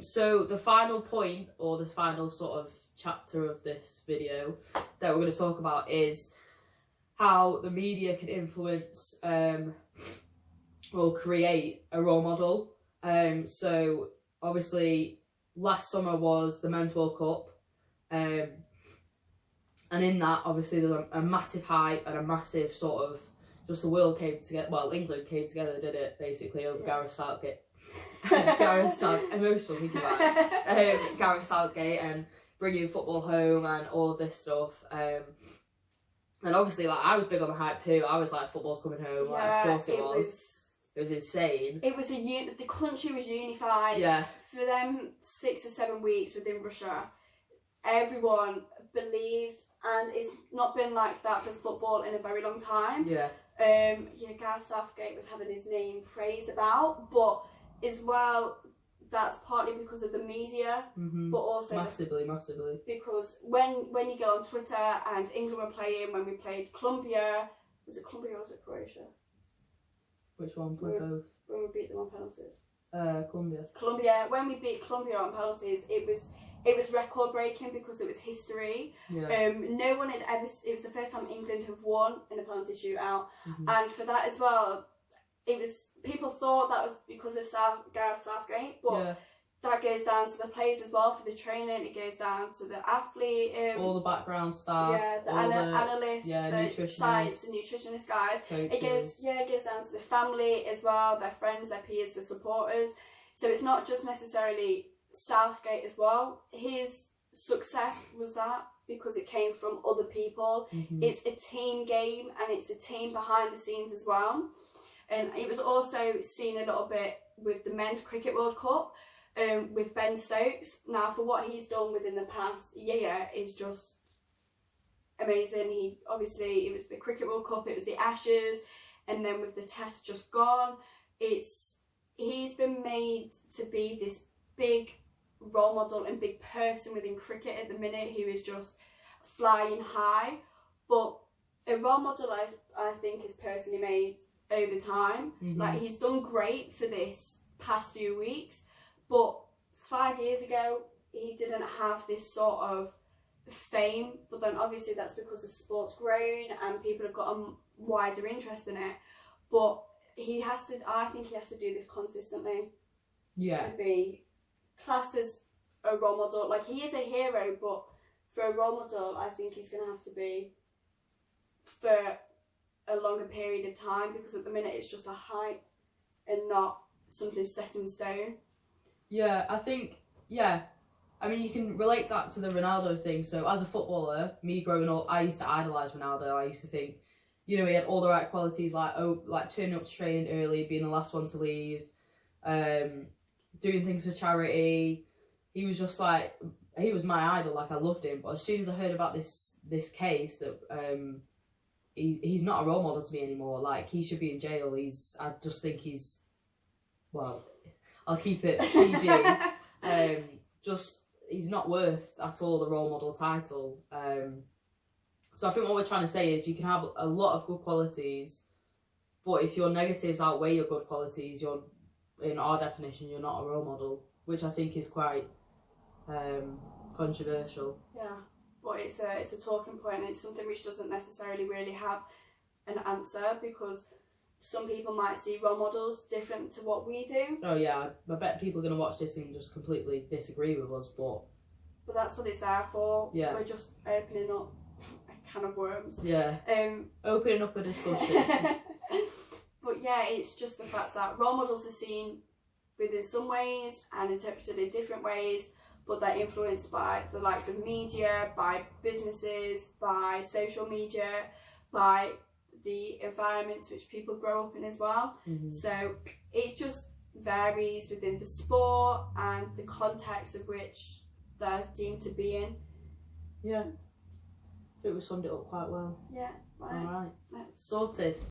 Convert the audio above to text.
So the final point, or the final sort of chapter of this video that we're going to talk about is how the media can influence or create a role model. So obviously last summer was the Men's World Cup, and in that obviously there's a massive hype and a massive sort of, just the world came together, well, England came together, did it, basically, over Gareth Southgate. Emotional thinking about it. Gareth Southgate and bringing football home and all of this stuff. And obviously, like, I was big on the hype too. I was like, football's coming home. Like, of course it was. It was insane. It was the country was unified. Yeah. For them 6 or 7 weeks within Russia, everyone believed, and it's not been like that for football in a very long time. Yeah. Gareth Southgate was having his name praised about, but as well, that's partly because of the media, but also massively. Because when you go on Twitter, and England were playing when we played Colombia, was it Colombia or was it Croatia? Which one? Both. When we beat them on penalties. Colombia. Colombia. When we beat Colombia on penalties, it was record breaking because it was history. Yeah. No one had ever. It was the first time England have won in a penalty shootout, and for that as well, it was, people thought that was because of Gareth Southgate, but that goes down to the players as well for the training. It goes down to the athlete, all the background staff, the analysts, the science, the nutritionist guys. Coaches. It goes down to the family as well, their friends, their peers, the supporters. So it's not just necessarily Southgate as well. His success was that because it came from other people. It's a team game, and it's a team behind the scenes as well. And it was also seen a little bit with the Men's Cricket World Cup, with Ben Stokes. Now, for what he's done within the past year is just amazing. He obviously, it was the Cricket World Cup, it was the Ashes, and then with the Test just gone, he's been made to be this big role model and big person within cricket at the minute, who is just flying high. But a role model I think is personally made over time. Like, he's done great for this past few weeks, but 5 years ago he didn't have this sort of fame. But then obviously that's because the sport's grown and people have got a wider interest in it. But I think he has to do this consistently to be classed as a role model. Like, he is a hero, but for a role model, I think he's going to have to be for a longer period of time, because at the minute it's just a hype and not something set in stone. Yeah, I think, I mean, you can relate that to the Ronaldo thing. So as a footballer, me growing up, I used to idolise Ronaldo. I used to think, he had all the right qualities, like turning up to training early, being the last one to leave, doing things for charity. He was just like, he was my idol. Like, I loved him. But as soon as I heard about this case that he's not a role model to me anymore. Like, he should be in jail. I just think he's, well, I'll keep it PG. He's not worth at all the role model title. So I think what we're trying to say is you can have a lot of good qualities, but if your negatives outweigh your good qualities, in our definition, you're not a role model, which I think is quite controversial. Yeah. But it's a talking point, and it's something which doesn't necessarily really have an answer, because some people might see role models different to what we do. Oh yeah, I bet people are going to watch this and just completely disagree with us, but that's what it's there for. Yeah. We're just opening up a can of worms. Yeah. Opening up a discussion. But yeah, it's just the fact that role models are seen within some ways and interpreted in different ways, but they're influenced by the likes of media, by businesses, by social media, by the environments which people grow up in as well. So it just varies within the sport and the context of which they're deemed to be in. Yeah. I think we summed it up quite well. Yeah, right. Alright. Sorted.